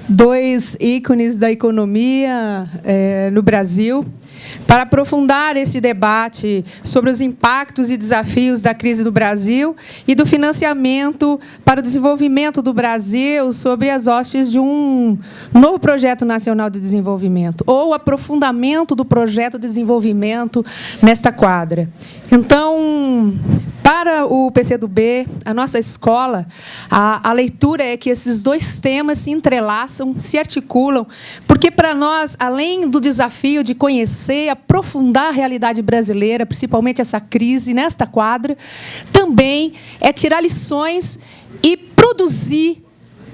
Dois ícones da economia no Brasil, para aprofundar esse debate sobre os impactos e desafios da crise do Brasil e do financiamento para o desenvolvimento do Brasil sobre as hostes de um novo projeto nacional de desenvolvimento, ou aprofundamento do projeto de desenvolvimento nesta quadra. Então, para o PCdoB, a nossa escola, a leitura é que esses dois temas se entrelaçam, se articulam, porque, para nós, além do desafio de conhecer e aprofundar a realidade brasileira, principalmente essa crise nesta quadra, também é tirar lições e produzir,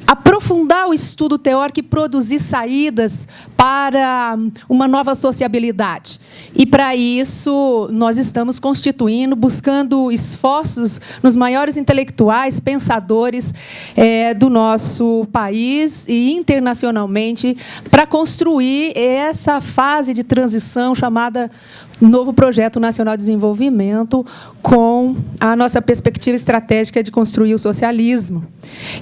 aprofundar o estudo teórico e produzir saídas para uma nova sociabilidade. E, para isso, nós estamos constituindo, buscando esforços nos maiores intelectuais, pensadores do nosso país e internacionalmente, para construir essa fase de transição chamada Novo Projeto Nacional de Desenvolvimento, com a nossa perspectiva estratégica de construir o socialismo.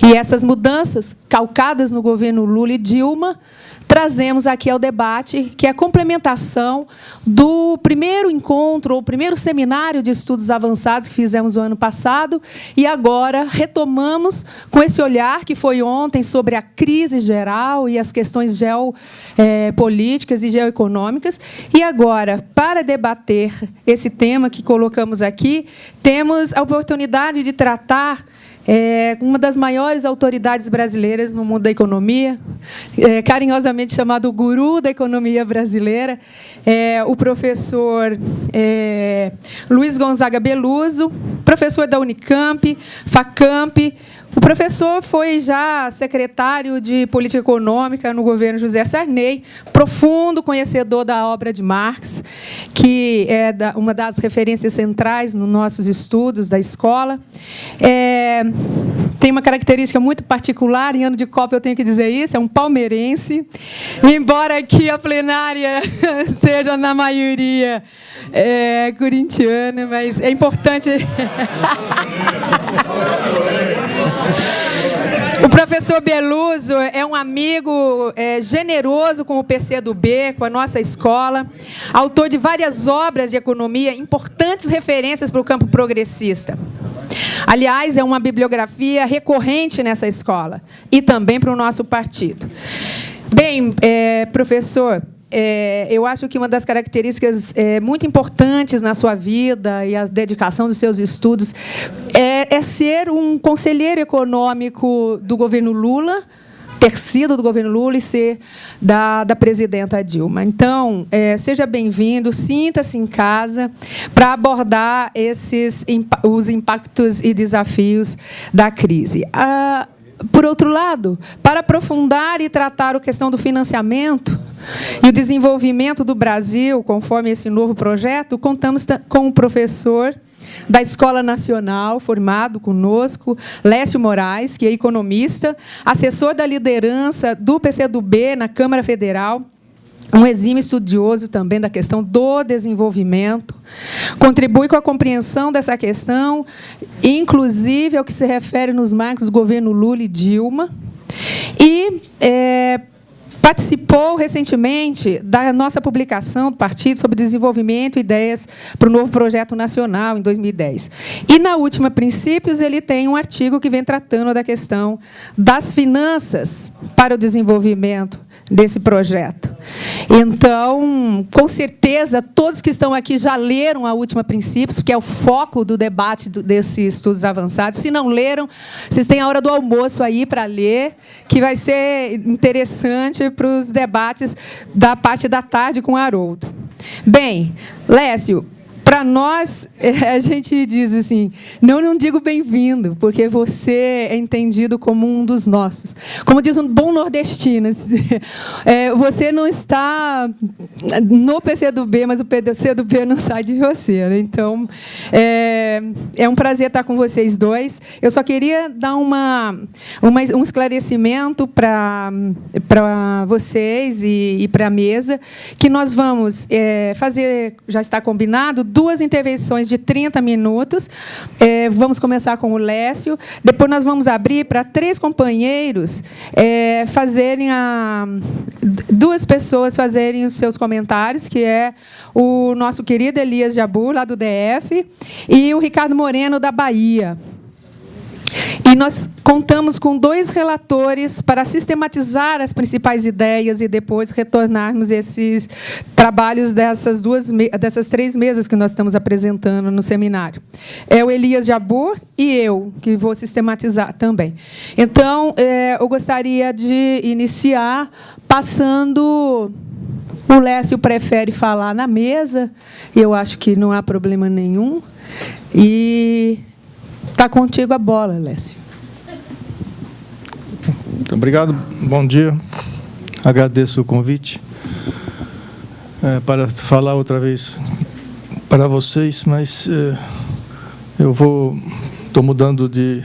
E essas mudanças, calcadas no governo Lula e Dilma, trazemos aqui ao debate, que é a complementação do primeiro encontro, ou primeiro seminário de estudos avançados que fizemos no ano passado, e agora retomamos com esse olhar que foi ontem sobre a crise geral e as questões geopolíticas e geoeconômicas. E agora, para debater esse tema que colocamos aqui, temos a oportunidade de tratar uma das maiores autoridades brasileiras no mundo da economia, carinhosamente chamado o guru da economia brasileira, o professor Luiz Gonzaga Beluso, professor da Unicamp, Facamp. O professor foi já secretário de Política Econômica no governo José Sarney, profundo conhecedor da obra de Marx, que é uma das referências centrais nos nossos estudos da escola. Tem uma característica muito particular, em ano de Copa eu tenho que dizer isso, é um palmeirense, embora aqui a plenária seja, na maioria, corintiana, mas é importante... O professor Beluso é um amigo generoso com o PCdoB, com a nossa escola, autor de várias obras de economia, importantes referências para o campo progressista. Aliás, é uma bibliografia recorrente nessa escola e também para o nosso partido. Bem, professor, eu acho que uma das características muito importantes na sua vida e a dedicação dos seus estudos é ser um conselheiro econômico do governo Lula, ter sido do governo Lula e ser da presidenta Dilma. Então, seja bem-vindo, sinta-se em casa para abordar os impactos e desafios da crise. Por outro lado, para aprofundar e tratar a questão do financiamento e o desenvolvimento do Brasil, conforme esse novo projeto, contamos com um professor da Escola Nacional, formado conosco, Lécio Moraes, que é economista, assessor da liderança do PCdoB na Câmara Federal, um exímio estudioso também da questão do desenvolvimento, contribui com a compreensão dessa questão, inclusive ao que se refere nos marcos do governo Lula e Dilma, e participou recentemente da nossa publicação do partido sobre desenvolvimento e ideias para o novo projeto nacional, em 2010. E, na última Princípios, ele tem um artigo que vem tratando da questão das finanças para o desenvolvimento desse projeto. Então, com certeza, todos que estão aqui já leram a última Princípios, que é o foco do debate desses estudos avançados. Se não leram, vocês têm a hora do almoço aí para ler, que vai ser interessante para os debates da parte da tarde com o Haroldo. Bem, Lécio, para nós, a gente diz assim, não digo bem-vindo, porque você é entendido como um dos nossos. Como diz um bom nordestino, você não está no PCdoB, mas o PCdoB não sai de você, né? Então, é um prazer estar com vocês dois. Eu só queria dar um esclarecimento para vocês e para a mesa, que nós vamos fazer, já está combinado, 2 intervenções de 30 minutos. Vamos começar com o Lécio. Depois nós vamos abrir para 3 companheiros fazerem 2 pessoas fazerem os seus comentários, que é o nosso querido Elias Jabbour, lá do DF, e o Ricardo Moreno, da Bahia. E nós contamos com 2 relatores para sistematizar as principais ideias e depois retornarmos esses trabalhos dessas 3 mesas que nós estamos apresentando no seminário. É o Elias Jabbour e eu, que vou sistematizar também. Então, eu gostaria de iniciar passando... O Lécio prefere falar na mesa, eu acho que não há problema nenhum. E está contigo a bola, Lécio. Muito obrigado, bom dia. Agradeço o convite para falar outra vez para vocês, mas estou mudando de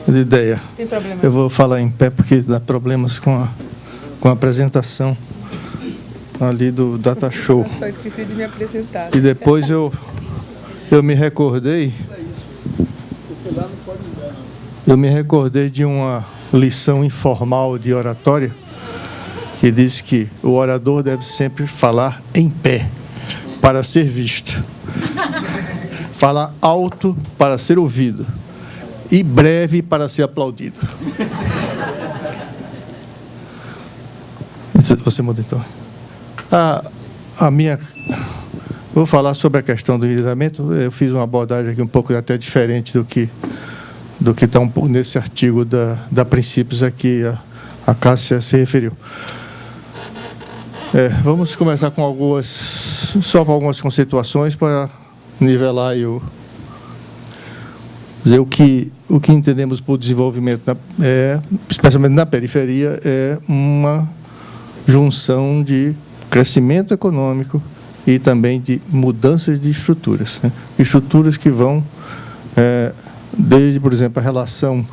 ideia. Não tem problema. Eu vou falar em pé porque dá problemas com a apresentação ali do Data Show. Só esqueci de me apresentar. E depois eu me recordei. Eu me recordei de uma lição informal de oratória que diz que o orador deve sempre falar em pé para ser visto, falar alto para ser ouvido e breve para ser aplaudido. Você muda então. Vou falar sobre a questão do endividamento. Eu fiz uma abordagem aqui um pouco até diferente do que está um pouco nesse artigo da Princípios a que a Cássia se referiu. Vamos começar com algumas conceituações para nivelar e dizer o que entendemos por desenvolvimento, especialmente na periferia, é uma junção de crescimento econômico e também de mudanças de estruturas. Estruturas que vão desde, por exemplo, a relação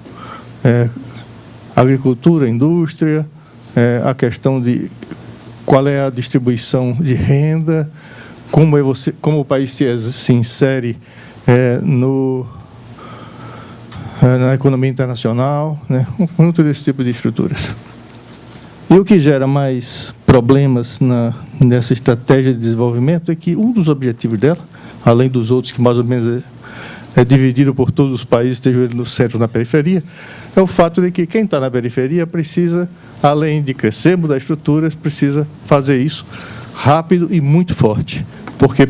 agricultura, indústria, a questão de qual é a distribuição de renda, como o país se insere na economia internacional, um conjunto desse tipo de estruturas. E o que gera mais problemas nessa estratégia de desenvolvimento é que um dos objetivos dela, além dos outros que mais ou menos é dividido por todos os países, esteja ele no centro ou na periferia, é o fato de que quem está na periferia precisa, além de crescer, mudar estruturas, precisa fazer isso rápido e muito forte, porque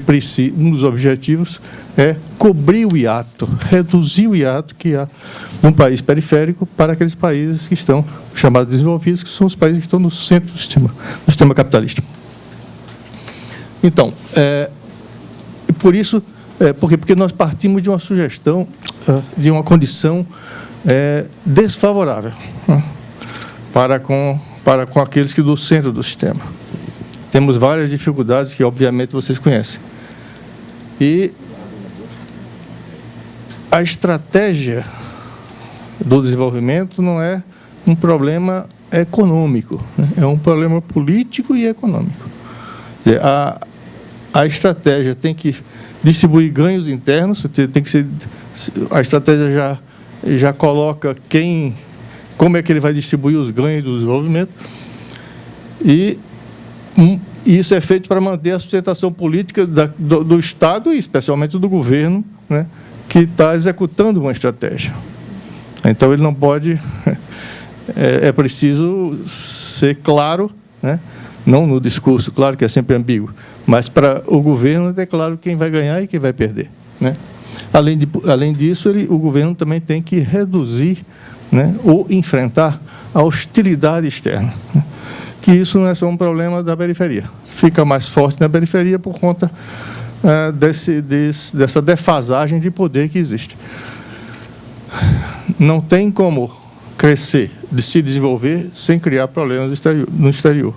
um dos objetivos é cobrir o hiato, reduzir o hiato que há num país periférico para aqueles países que estão chamados desenvolvidos, que são os países que estão no centro do sistema capitalista. Então, por isso, porque nós partimos de uma sugestão, de uma condição desfavorável para com aqueles que do centro do sistema. Temos várias dificuldades que, obviamente, vocês conhecem. E a estratégia do desenvolvimento não é um problema econômico, é um problema político e econômico. A estratégia tem que distribuir ganhos internos, a estratégia já coloca como é que ele vai distribuir os ganhos do desenvolvimento, e isso é feito para manter a sustentação política do Estado e especialmente do governo, que está executando uma estratégia. Então, ele não pode... É preciso ser claro, não no discurso, claro que é sempre ambíguo, mas para o governo é claro quem vai ganhar e quem vai perder. Além disso, o governo também tem que reduzir ou enfrentar a hostilidade externa, que isso não é só um problema da periferia. Fica mais forte na periferia por conta dessa defasagem de poder que existe. Não tem como crescer, se desenvolver, sem criar problemas no exterior.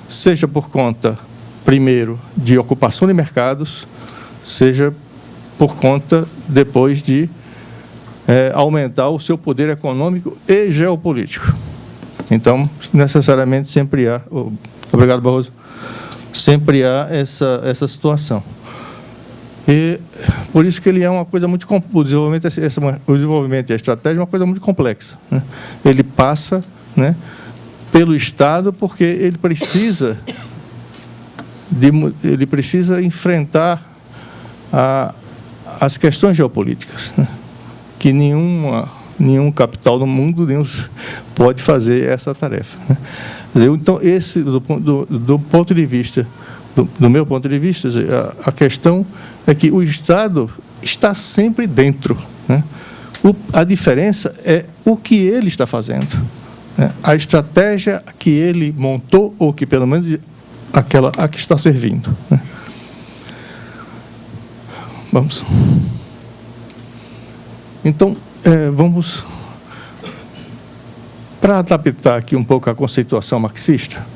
Seja por conta, primeiro, de ocupação de mercados, seja por conta, depois, de aumentar o seu poder econômico e geopolítico. Então, necessariamente, sempre há... Obrigado, Barroso. Sempre há essa situação. E por isso que ele é uma coisa muito... O desenvolvimento e a estratégia é uma coisa muito complexa, né? Ele passa, né, pelo Estado porque ele precisa enfrentar as questões geopolíticas, né, que nenhum capital no mundo pode fazer essa tarefa, né? Então, do ponto de vista, do meu ponto de vista, a questão é que o Estado está sempre dentro, né? A diferença é o que ele está fazendo, né? A estratégia que ele montou, ou que pelo menos a que está servindo, né? Vamos. Então, vamos... Para adaptar aqui um pouco a conceituação marxista,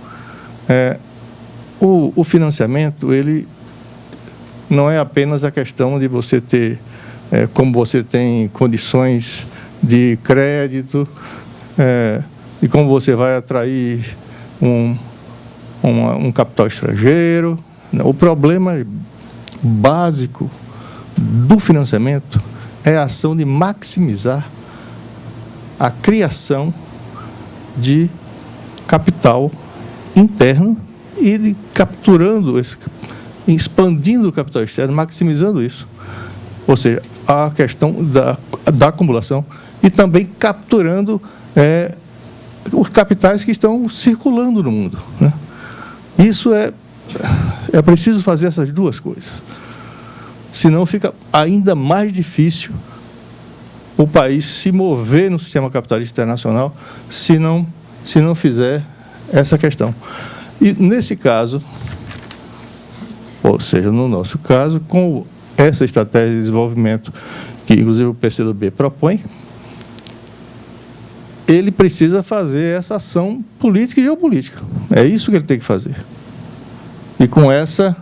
o financiamento, ele não é apenas a questão de você ter, como você tem condições de crédito, e como você vai atrair um capital estrangeiro. O problema básico do financiamento é a ação de maximizar a criação de capital interno e capturando, expandindo o capital externo, maximizando isso. Ou seja, a questão da acumulação e também capturando os capitais que estão circulando no mundo, né? Isso é preciso fazer essas duas coisas. Senão fica ainda mais difícil o país se mover no sistema capitalista internacional se não fizer essa questão. E, nesse caso, ou seja, no nosso caso, com essa estratégia de desenvolvimento que, inclusive, o PCdoB propõe, ele precisa fazer essa ação política e geopolítica. É isso que ele tem que fazer. E com essa...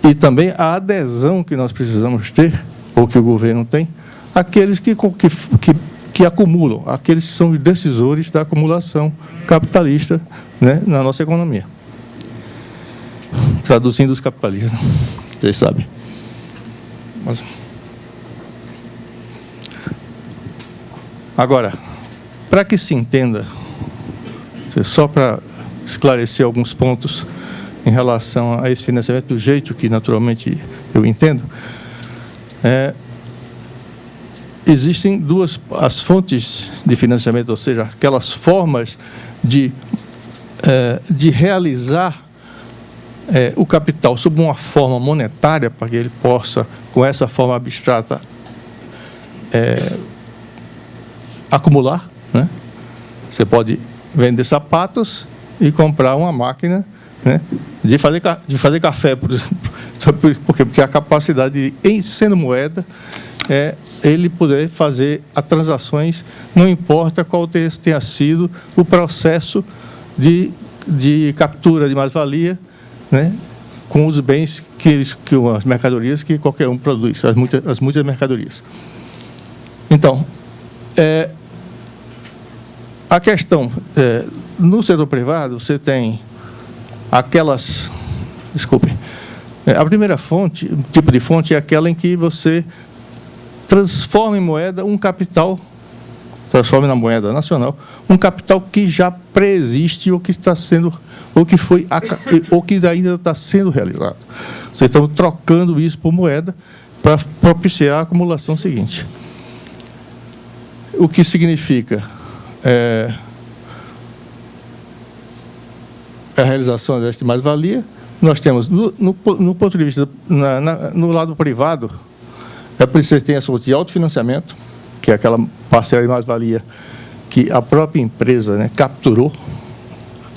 e também a adesão que nós precisamos ter, ou que o governo tem, aqueles que acumulam, aqueles que são os decisores da acumulação capitalista, né, na nossa economia. Traduzindo os capitalistas, vocês sabem. Mas... Agora, para que se entenda, só para esclarecer alguns pontos em relação a esse financiamento do jeito que, naturalmente, eu entendo, existem as fontes de financiamento, ou seja, aquelas formas de realizar o capital sob uma forma monetária, para que ele possa, com essa forma abstrata, acumular, né? Você pode vender sapatos e comprar uma máquina, né, de fazer café, por exemplo. Por quê? Porque a capacidade, sendo moeda, ele poder fazer as transações, não importa qual tenha sido o processo de captura de mais-valia, né, com os bens as mercadorias que qualquer um produz, as muitas mercadorias. Então, a questão, no setor privado, você tem aquelas... Desculpe. A primeira fonte, tipo de fonte, é aquela em que você transforma em moeda um capital, transforma na moeda nacional, um capital que já preexiste ou que está sendo, ou que ainda está sendo realizado. Vocês estão trocando isso por moeda para propiciar a acumulação seguinte. O que significa a realização desta mais-valia. Nós temos, no ponto de vista, no lado privado, é preciso ter a fonte de autofinanciamento, que é aquela parcela de mais-valia que a própria empresa, né, capturou,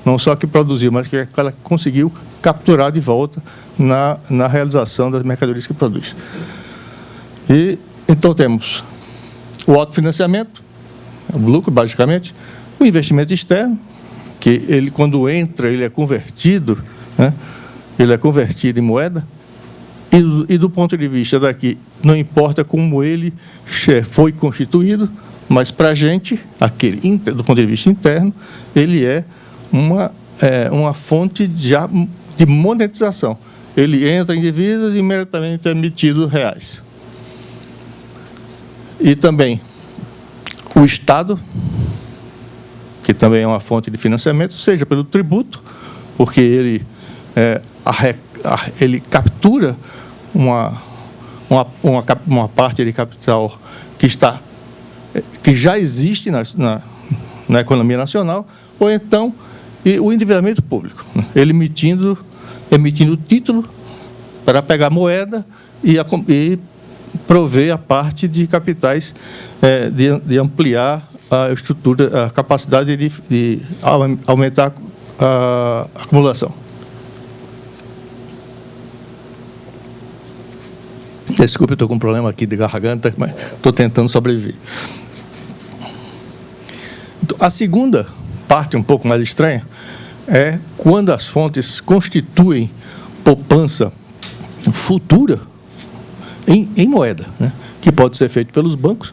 não só que produziu, mas que ela conseguiu capturar de volta na realização das mercadorias que produz. E, então, temos o autofinanciamento, o lucro, basicamente, o investimento externo, que ele, quando entra, ele é convertido, né? Ele é convertido em moeda, e do ponto de vista daqui, não importa como ele foi constituído, mas para a gente, do ponto de vista interno, ele é uma fonte já de monetização. ele entra em divisas e imediatamente é emitido reais. E também o Estado, que também é uma fonte de financiamento, seja pelo tributo, porque ele captura uma parte de capital que já existe na economia nacional, ou então o endividamento público, né? Ele emitindo título para pegar moeda e prover a parte de capitais de ampliar a estrutura, a capacidade de aumentar a acumulação. Desculpe, eu estou com um problema aqui de garganta, mas estou tentando sobreviver. Então, a segunda parte, um pouco mais estranha, é quando as fontes constituem poupança futura em moeda, né? Que pode ser feito pelos bancos,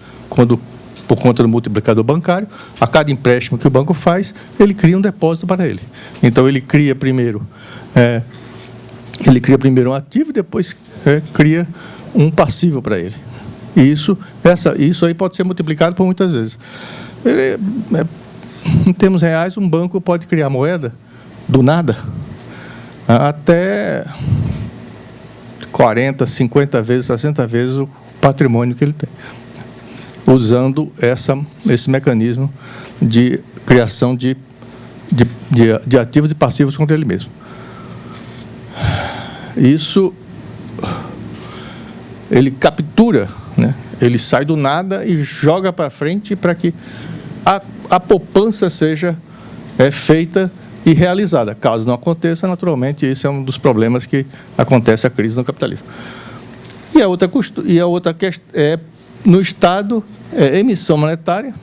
por conta do multiplicador bancário, a cada empréstimo que o banco faz, ele cria um depósito para ele. Então, ele cria primeiro um ativo e depois cria um passivo para ele. E isso aí pode ser multiplicado por muitas vezes. Em termos reais, um banco pode criar moeda do nada até 40, 50 vezes, 60 vezes o patrimônio que ele tem, usando esse mecanismo de criação de ativos e passivos contra ele mesmo. Isso, ele captura, né? Ele sai do nada e joga para frente para que a poupança seja feita e realizada. Caso não aconteça, naturalmente, esse é um dos problemas que acontece a crise no capitalismo. E a outra questão no Estado, emissão monetária,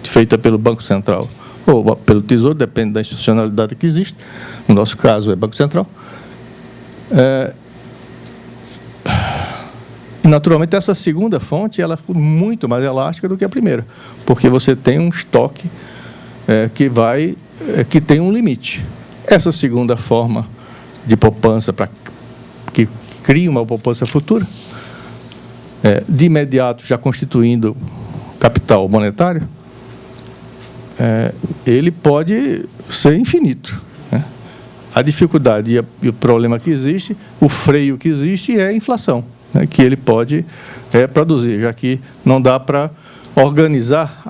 feita pelo Banco Central ou pelo Tesouro, depende da institucionalidade que existe. No nosso caso, é Banco Central. E, naturalmente, essa segunda fonte ela é muito mais elástica do que a primeira, porque você tem um estoque que tem um limite. Essa segunda forma de poupança, que cria uma poupança futura, de imediato já constituindo capital monetário, ele pode ser infinito, né? A dificuldade e o problema que existe, o freio que existe é a inflação, né, que ele pode produzir, já que não dá para organizar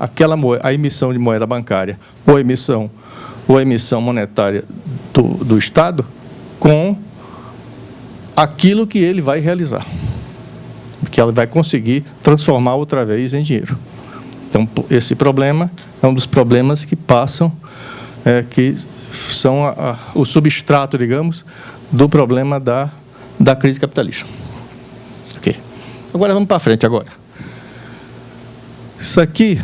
a emissão de moeda bancária ou a emissão monetária do Estado com aquilo que ele vai realizar, que ela vai conseguir transformar outra vez em dinheiro. Então, esse problema é um dos problemas que passam, que são o substrato, digamos, do problema da crise capitalista. Ok. Agora, vamos para frente agora. Isso aqui,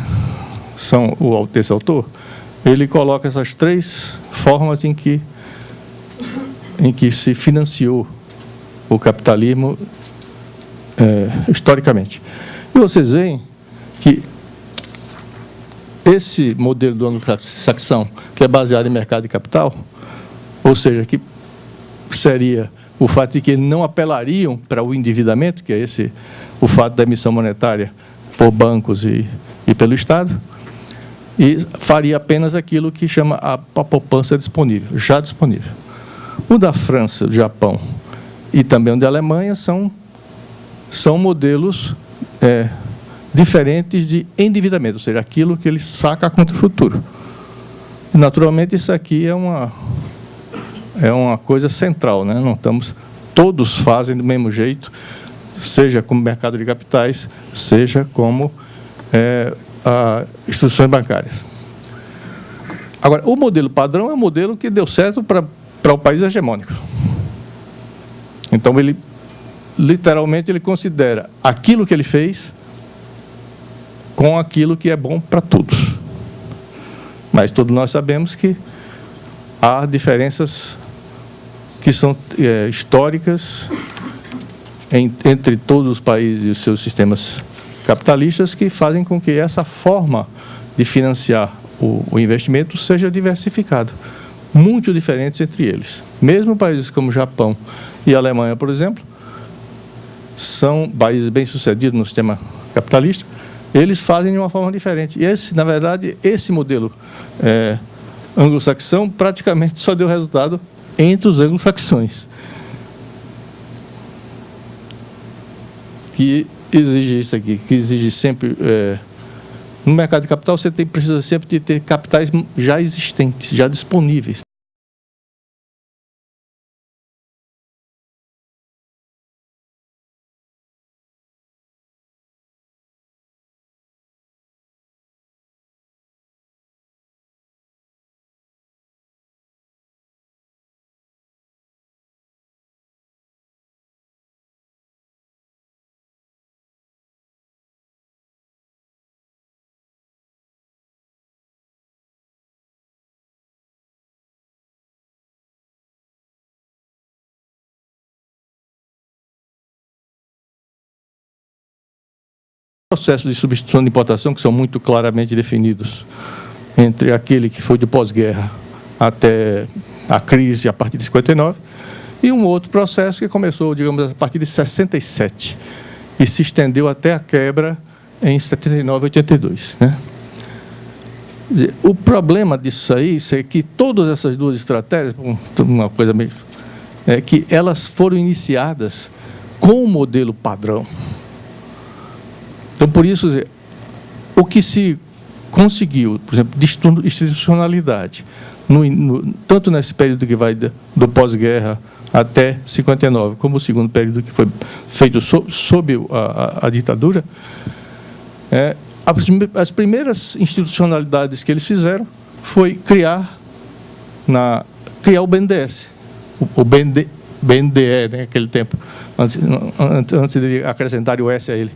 esse autor, ele coloca essas três formas em que se financiou o capitalismo historicamente. E vocês veem que esse modelo do anglo-saxão, que é baseado em mercado de capital, ou seja, que seria o fato de que não apelariam para o endividamento, que é o fato da emissão monetária por bancos e pelo Estado, e faria apenas aquilo que chama a poupança disponível, já disponível. O da França, do Japão e também o da Alemanha são modelos diferentes de endividamento, ou seja, aquilo que ele saca contra o futuro. E, naturalmente, isso aqui é uma coisa central, né? Todos fazem do mesmo jeito, seja como mercado de capitais, seja como instituições bancárias. Agora, o modelo padrão é um modelo que deu certo para o país hegemônico. Então, literalmente, ele considera aquilo que ele fez com aquilo que é bom para todos. Mas todos nós sabemos que há diferenças que são históricas entre todos os países e os seus sistemas capitalistas que fazem com que essa forma de financiar o investimento seja diversificada. muito diferentes entre eles. Mesmo países como Japão e Alemanha, por exemplo, são países bem-sucedidos no sistema capitalista, eles fazem de uma forma diferente. E, na verdade, esse modelo anglo-saxão praticamente só deu resultado entre os anglo-saxões, que exige isso aqui, que exige sempre... no mercado de capital, você precisa sempre de ter capitais já existentes, já disponíveis. Processos de substituição de importação que são muito claramente definidos entre aquele que foi de pós-guerra até a crise a partir de 59 e um outro processo que começou, digamos, a partir de 67 e se estendeu até a quebra em 79 e 82, né? Quer dizer, o problema disso aí é que todas essas duas estratégias, uma coisa meio, é que elas foram iniciadas com o modelo padrão. Então, por isso, o que se conseguiu, por exemplo, de institucionalidade, tanto nesse período que vai do pós-guerra até 59, como o segundo período que foi feito sob a ditadura, as primeiras institucionalidades que eles fizeram foi criar o BNDES, o BNDE, né, naquele tempo, antes de acrescentar o S a ele.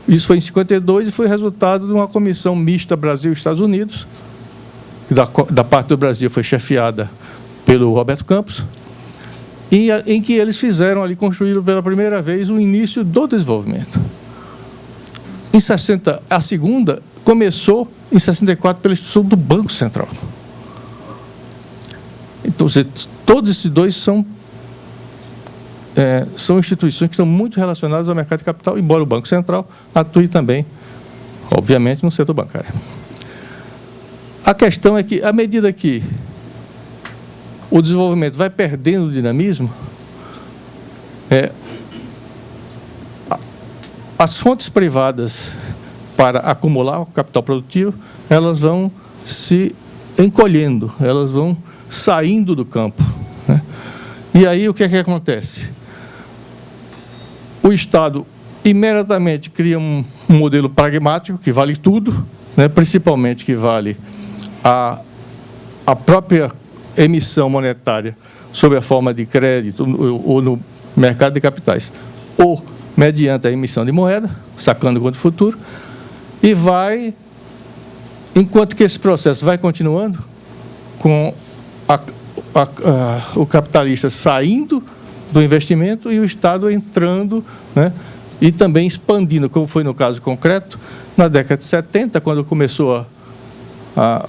Isso foi em 52 e foi resultado de uma comissão mista Brasil-Estados Unidos, que da parte do Brasil foi chefiada pelo Roberto Campos, em que eles fizeram ali, construíram pela primeira vez o início do desenvolvimento. Em 60, a segunda começou em 64 pela instituição do Banco Central. Então, todos esses dois são instituições que estão muito relacionadas ao mercado de capital, embora o Banco Central atue também, obviamente, no setor bancário. A questão é que, à medida que o desenvolvimento vai perdendo o dinamismo, as fontes privadas para acumular o capital produtivo, elas vão se encolhendo, elas vão saindo do campo, né? E aí o que é que acontece? O Estado imediatamente cria um modelo pragmático que vale tudo, né, principalmente que vale a própria emissão monetária sob a forma de crédito ou no mercado de capitais, ou mediante a emissão de moeda, sacando contra o futuro, e vai, enquanto que esse processo vai continuando, com o capitalista saindo do investimento e o Estado entrando, né, e também expandindo, como foi no caso concreto, na década de 70, quando começou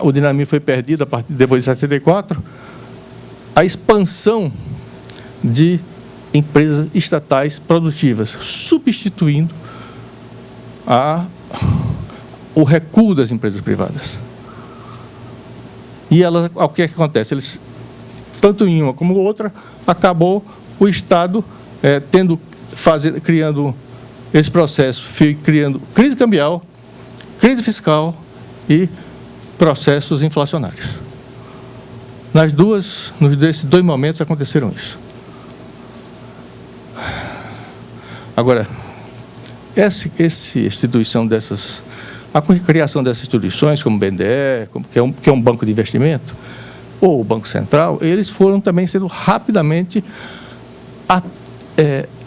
o dinamismo foi perdido a partir depois de 74, a expansão de empresas estatais produtivas, substituindo o recuo das empresas privadas. E o que é que acontece? Eles, tanto em uma como outra, acabou o Estado criando esse processo, criando crise cambial, crise fiscal e processos inflacionários. Nesses dois momentos aconteceram isso. Agora, essa instituição a criação dessas instituições, como o BNDE, que é um banco de investimento, ou o Banco Central, eles foram também sendo rapidamente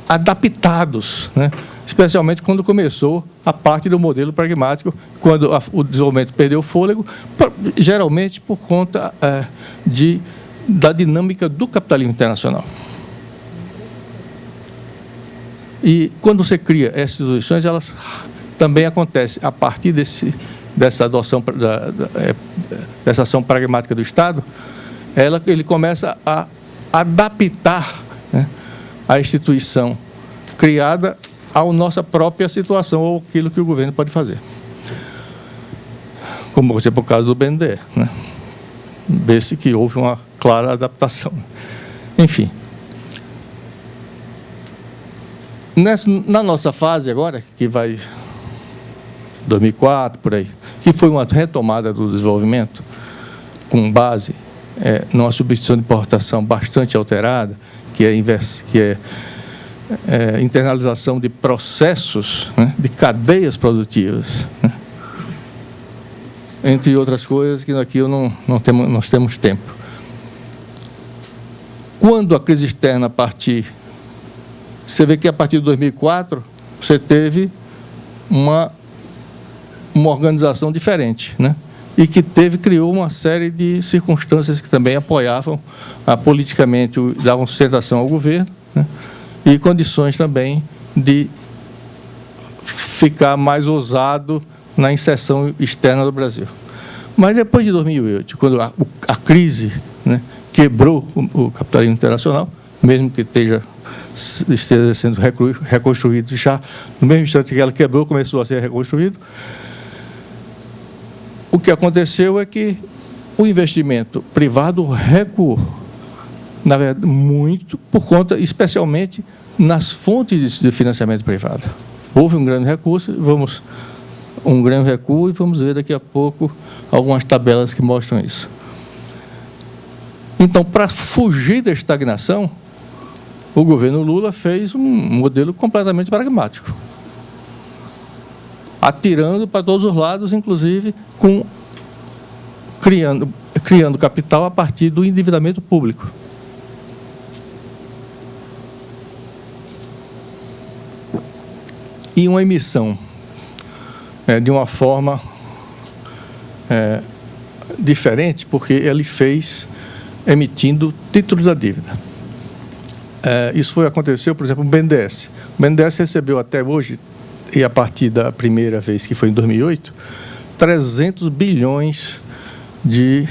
adaptados, né? Especialmente quando começou a parte do modelo pragmático, quando o desenvolvimento perdeu o fôlego, geralmente por conta da dinâmica do capitalismo internacional. E quando você cria essas instituições, elas também acontecem a partir dessa adoção, dessa ação pragmática do Estado, ele começa a adaptar, né, a instituição criada à nossa própria situação, ou aquilo que o governo pode fazer. Como, por exemplo, o caso do BNDE, né? Vê-se que houve uma clara adaptação. Enfim. Na nossa fase agora, que vai 2004, por aí, que foi uma retomada do desenvolvimento, com base numa substituição de importação bastante alterada, que é internalização de processos, né, de cadeias produtivas, né, entre outras coisas que aqui nós temos tempo. Quando a crise externa partir, você vê que a partir de 2004 você teve uma organização diferente, né? E que criou uma série de circunstâncias que também apoiavam politicamente, davam sustentação ao governo, né? E condições também de ficar mais ousado na inserção externa do Brasil. Mas depois de 2008, quando a crise, né, quebrou o capitalismo internacional, mesmo que esteja sendo reconstruído já, no mesmo instante que ela quebrou, começou a ser reconstruído, o que aconteceu é que o investimento privado recuou, na verdade, muito, por conta, especialmente, nas fontes de financiamento privado. Houve um grande recuo e vamos ver daqui a pouco algumas tabelas que mostram isso. Então, para fugir da estagnação, o governo Lula fez um modelo completamente pragmático, atirando para todos os lados, inclusive criando capital a partir do endividamento público. E uma emissão de uma forma diferente, porque ele fez emitindo títulos da dívida. Isso aconteceu, por exemplo, no BNDES. O BNDES recebeu até hoje, e a partir da primeira vez, que foi em 2008, 300 bilhões de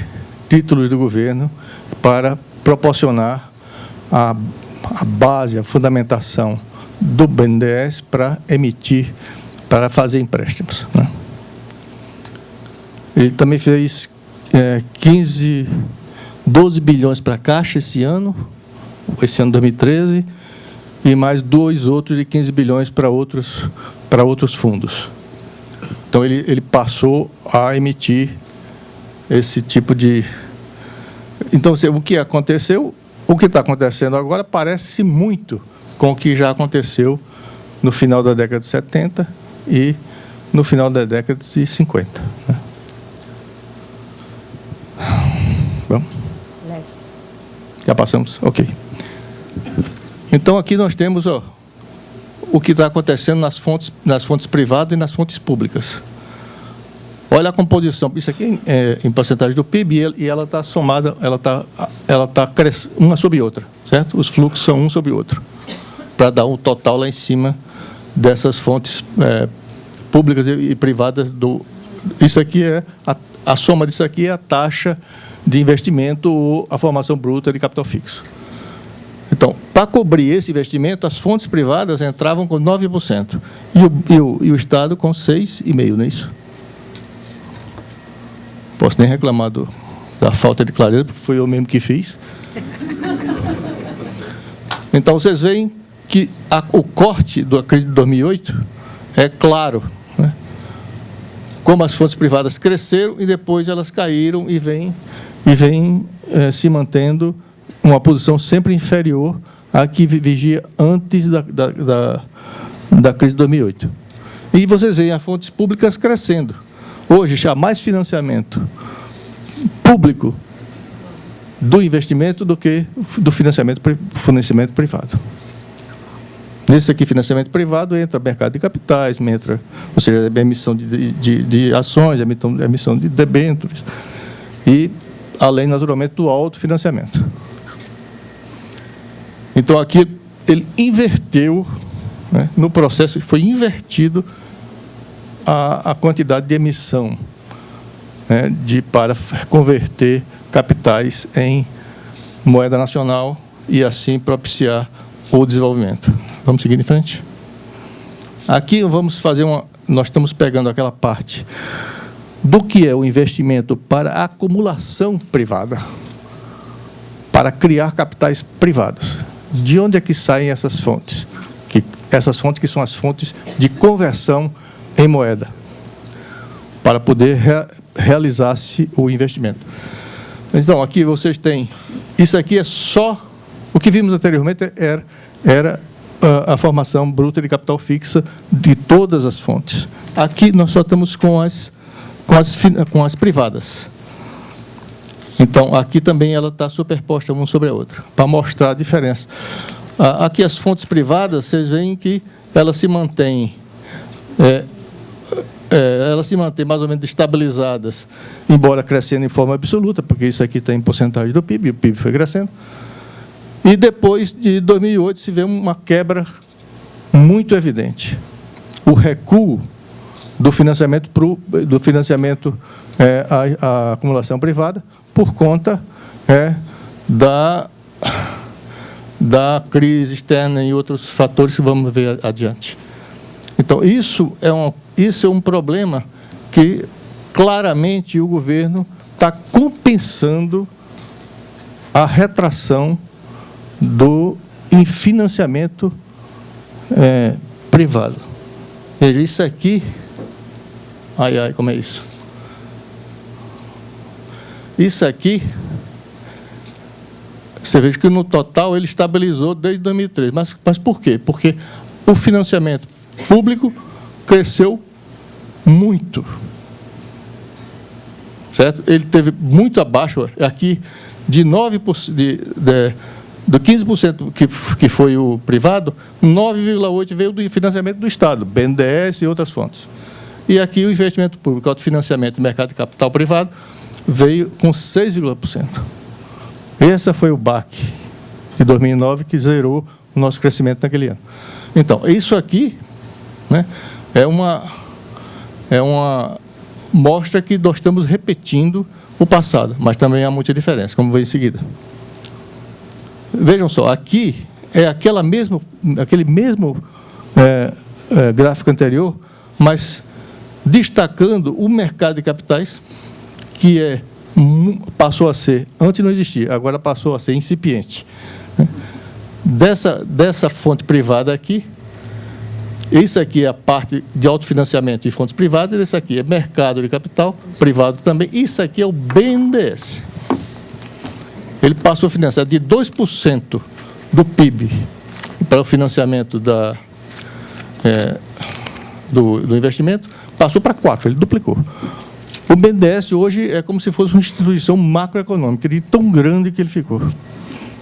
títulos do governo para proporcionar a base, a fundamentação do BNDES para fazer empréstimos, né? Ele também fez 12 bilhões para a Caixa esse ano 2013, e mais 2 outros de 15 bilhões para outros fundos. Então, ele passou a emitir esse tipo de... Então, o que aconteceu, o que está acontecendo agora parece muito com o que já aconteceu no final da década de 70 e no final da década de 50. Né? Vamos? Já passamos? Ok. Então, aqui nós temos o que está acontecendo nas fontes privadas e nas fontes públicas. Olha a composição. Isso aqui é em porcentagem do PIB, e ela está somada, ela está crescendo uma sobre outra, certo? Os fluxos são um sobre o outro, para dar um total lá em cima dessas fontes públicas e privadas. Isso aqui a soma disso aqui é a taxa de investimento ou a formação bruta de capital fixo. Então, para cobrir esse investimento, as fontes privadas entravam com 9%, e o Estado com 6,5%, não é isso? Posso nem reclamar da falta de clareza, porque foi eu mesmo que fiz. Então, vocês veem que o corte da crise de 2008 é claro, né? Como as fontes privadas cresceram e depois elas caíram e vêm se mantendo uma posição sempre inferior à que vigia antes da crise de 2008. E vocês veem as fontes públicas crescendo. Hoje, já há mais financiamento público do investimento do que do financiamento privado. Nesse aqui, financiamento privado, entra mercado de capitais, ou seja, a emissão de ações, a emissão de debêntures, e além, naturalmente, do autofinanciamento. Então, aqui, ele inverteu, né, no processo, foi invertido a quantidade de emissão, né, para converter capitais em moeda nacional e assim propiciar o desenvolvimento. Vamos seguir em frente? Aqui vamos fazer nós estamos pegando aquela parte do que é o investimento para a acumulação privada, para criar capitais privados. De onde é que saem essas fontes? Essas fontes que são as fontes de conversão em moeda, para poder realizar-se o investimento. Então, aqui vocês têm... Isso aqui é só... O que vimos anteriormente era a formação bruta de capital fixa de todas as fontes. Aqui nós só estamos com as privadas. Então, aqui também ela está superposta uma sobre a outra, para mostrar a diferença. Aqui as fontes privadas, vocês veem que elas se mantêm... elas se mantêm mais ou menos estabilizadas, embora crescendo em forma absoluta, porque isso aqui está em porcentagem do PIB, e o PIB foi crescendo. E depois de 2008 se vê uma quebra muito evidente. O recuo do financiamento à acumulação privada por conta da crise externa e outros fatores que vamos ver adiante. Então, isso é um problema que, claramente, o governo está compensando a retração em financiamento privado. Veja, isso aqui... Ai, como é isso? Isso aqui, você veja que, no total, ele estabilizou desde 2013. Mas por quê? Porque o financiamento público cresceu muito, certo? Ele teve muito abaixo, aqui, de 9%, do 15% que foi o privado, 9,8% veio do financiamento do Estado, BNDES e outras fontes. E aqui o investimento público, autofinanciamento do mercado de capital privado, veio com 6,%. Esse foi o baque de 2009 que zerou o nosso crescimento naquele ano. Então, isso aqui, né, é uma mostra que nós estamos repetindo o passado, mas também há muita diferença, como vem em seguida. Vejam só, aqui é aquele mesmo gráfico anterior, mas destacando o mercado de capitais, que passou a ser, antes não existia, agora passou a ser incipiente. Dessa fonte privada aqui, isso aqui é a parte de autofinanciamento de fontes privadas, esse aqui é mercado de capital privado também, isso aqui é o BNDES. Ele passou a financiar de 2% do PIB para o financiamento do investimento, passou para 4%, ele duplicou. O BNDES hoje é como se fosse uma instituição macroeconômica, de tão grande que ele ficou.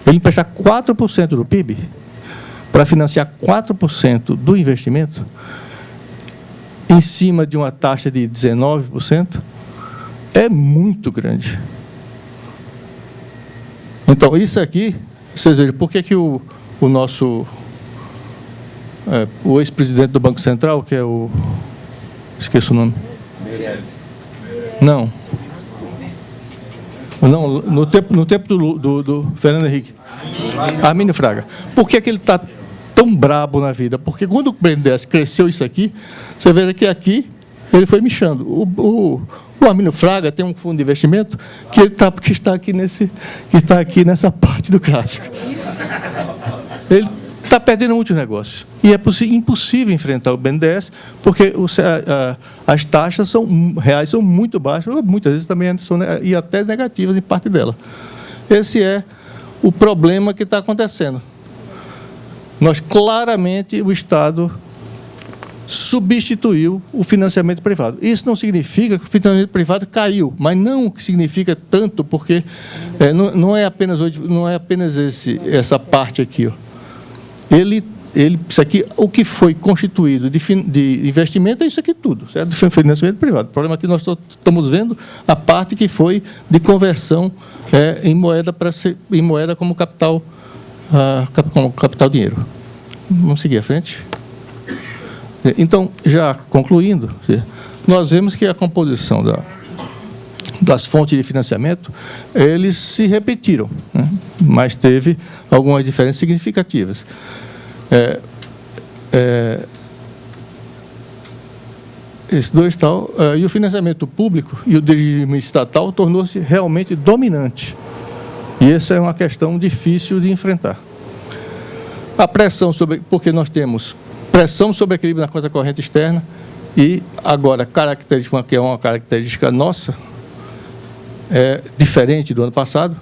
Ele emprestar 4% do PIB para financiar 4% do investimento, em cima de uma taxa de 19%, é muito grande. Então, isso aqui, vocês vejam, por que o nosso o ex-presidente do Banco Central, que é o... Esqueço o nome. Não, no tempo do Fernando Henrique. Armínio Fraga. Por que ele está tão brabo na vida? Porque quando o BNDES cresceu isso aqui, você vê que aqui ele foi mexendo. O Armínio Fraga tem um fundo de investimento que está aqui nessa parte do gráfico. Ele está perdendo muitos negócios. E é impossível enfrentar o BNDES, porque as taxas reais são muito baixas, ou muitas vezes também são, e até negativas em parte dela. Esse é o problema que está acontecendo. Claramente, o Estado substituiu o financiamento privado. Isso não significa que o financiamento privado caiu, mas não significa tanto, porque não é apenas essa parte aqui. Ó. Isso aqui, o que foi constituído de investimento é isso aqui tudo, certo? De financiamento privado. O problema é que nós estamos vendo a parte que foi de conversão em moeda como capital dinheiro. Vamos seguir à frente. Então, já concluindo, nós vemos que a composição das fontes de financiamento, eles se repetiram, né? mas teve algumas diferenças significativas. Esses dois tal, e o financiamento público e o dirigimento estatal tornou-se realmente dominante. E essa é uma questão difícil de enfrentar. A pressão sobre, porque nós temos pressão sobre equilíbrio na conta corrente externa e agora característica, que é uma característica nossa, diferente do ano passado,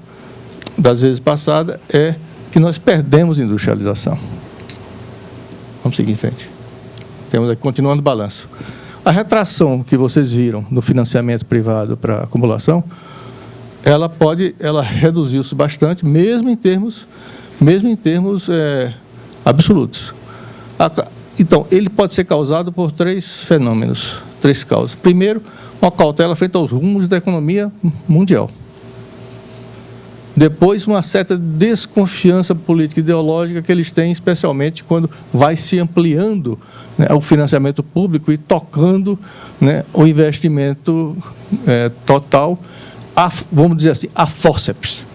das vezes passadas, é que nós perdemos industrialização. Vamos seguir em frente. Temos aqui, continuando o balanço. A retração que vocês viram no financiamento privado para acumulação, ela reduziu-se bastante, mesmo em termos absolutos. Então, ele pode ser causado por 3 fenômenos, 3 causas. Primeiro, uma cautela frente aos rumos da economia mundial. Depois, uma certa desconfiança política e ideológica que eles têm, especialmente quando vai se ampliando, né, o financiamento público e tocando, né, o investimento total, vamos dizer assim, a fórceps.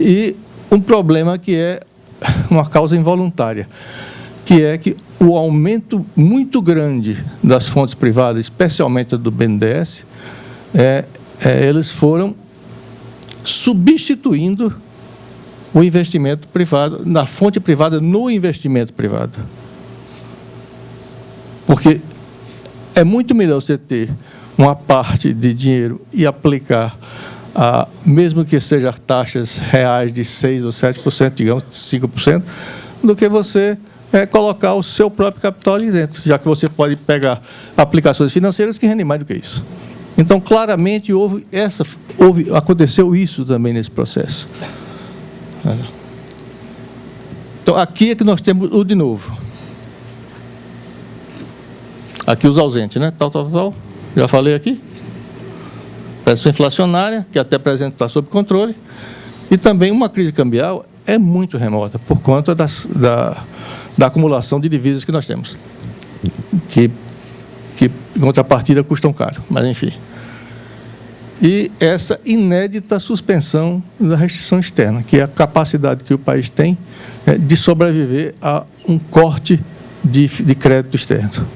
E um problema que é uma causa involuntária, que é que o aumento muito grande das fontes privadas, especialmente do BNDES, eles foram substituindo o investimento privado, na fonte privada, no investimento privado. Porque é muito melhor você ter uma parte de dinheiro e aplicar, mesmo que sejam taxas reais de 6% ou 7%, digamos, 5%, do que você colocar o seu próprio capital ali dentro, já que você pode pegar aplicações financeiras que rendem mais do que isso. Então, claramente, aconteceu isso também nesse processo. Então, aqui é que nós temos o de novo. Aqui os ausentes, né? Tal. Já falei aqui. Pressão inflacionária, que até presente está sob controle. E também uma crise cambial é muito remota, por conta da acumulação de divisas que nós temos. Que em contrapartida custam caro, mas enfim. E essa inédita suspensão da restrição externa, que é a capacidade que o país tem de sobreviver a um corte de crédito externo.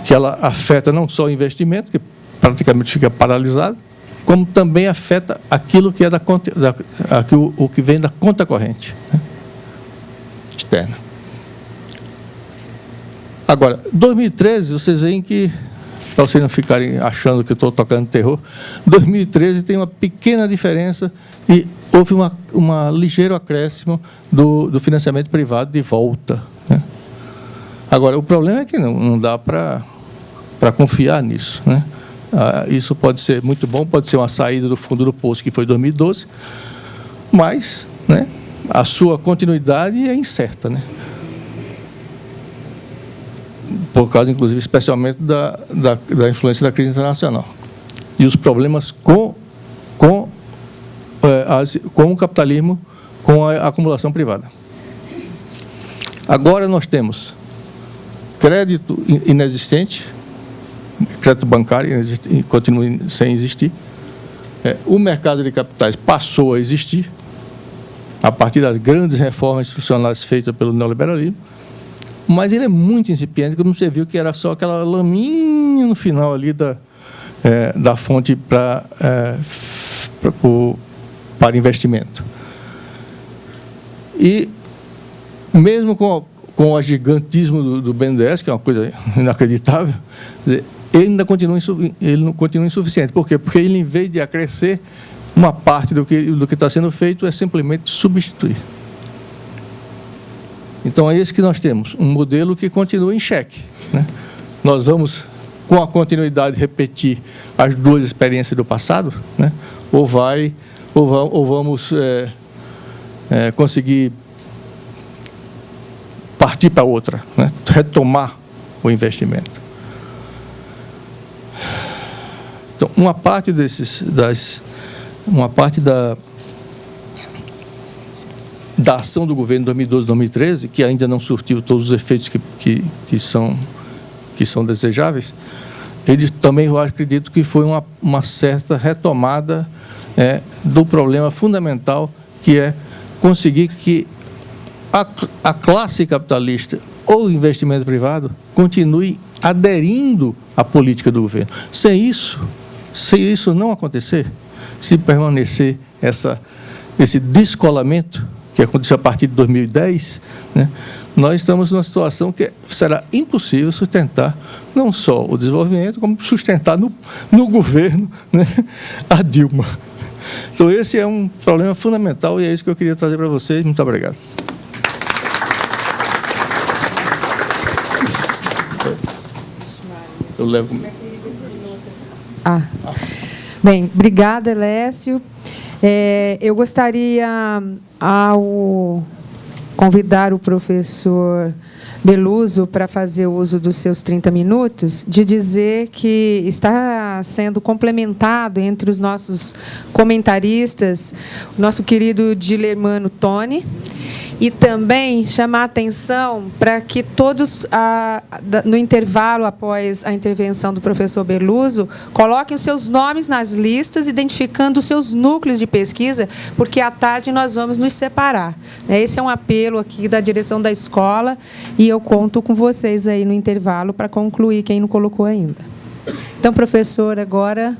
Que ela afeta não só o investimento, que praticamente fica paralisado, como também afeta aquilo que é o que vem da conta corrente, né, externa. Agora, 2013, vocês veem que, para vocês não ficarem achando que eu estou tocando terror, 2013 tem uma pequena diferença e houve uma ligeiro acréscimo do financiamento privado de volta, né? Agora, o problema é que não dá para confiar nisso, né? Isso pode ser muito bom, pode ser uma saída do fundo do poço, que foi 2012, mas, né, a sua continuidade é incerta, né? Por causa, inclusive, especialmente da influência da crise internacional. E os problemas com o capitalismo, com a acumulação privada. Agora nós temos crédito inexistente, crédito bancário continua sem existir. O mercado de capitais passou a existir, a partir das grandes reformas institucionais feitas pelo neoliberalismo, mas ele é muito incipiente, como você viu que era só aquela laminha no final ali da fonte para investimento. E mesmo com o gigantismo do BNDES, que é uma coisa inacreditável, ele ainda continua insuficiente. Por quê? Porque ele, em vez de acrescer, uma parte do que está sendo feito é simplesmente substituir. Então, é esse que nós temos, um modelo que continua em xeque, né? Nós vamos, com a continuidade, repetir as duas experiências do passado, né? Ou vamos conseguir partir para outra, né? Retomar o investimento. Então, uma parte da ação do governo em 2012 e 2013, que ainda não surtiu todos os efeitos que são desejáveis, ele também, eu acredito que foi uma certa retomada do problema fundamental, que é conseguir que a classe capitalista ou investimento privado continue aderindo à política do governo. Se isso não acontecer, se permanecer esse descolamento, que aconteceu a partir de 2010, né, nós estamos numa situação que será impossível sustentar não só o desenvolvimento, como sustentar no governo, né, a Dilma. Então, esse é um problema fundamental e é isso que eu queria trazer para vocês. Muito obrigado. Eu levo... Bem, obrigada, Elécio. Eu gostaria, ao convidar o professor Beluso para fazer uso dos seus 30 minutos, de dizer que está sendo complementado entre os nossos comentaristas o nosso querido Dilermano Tony, e também chamar a atenção para que todos, no intervalo após a intervenção do professor Beluso, coloquem os seus nomes nas listas, identificando os seus núcleos de pesquisa, porque à tarde nós vamos nos separar. Esse é um apelo aqui da direção da escola, e eu conto com vocês aí no intervalo para concluir quem não colocou ainda. Então, professor, agora...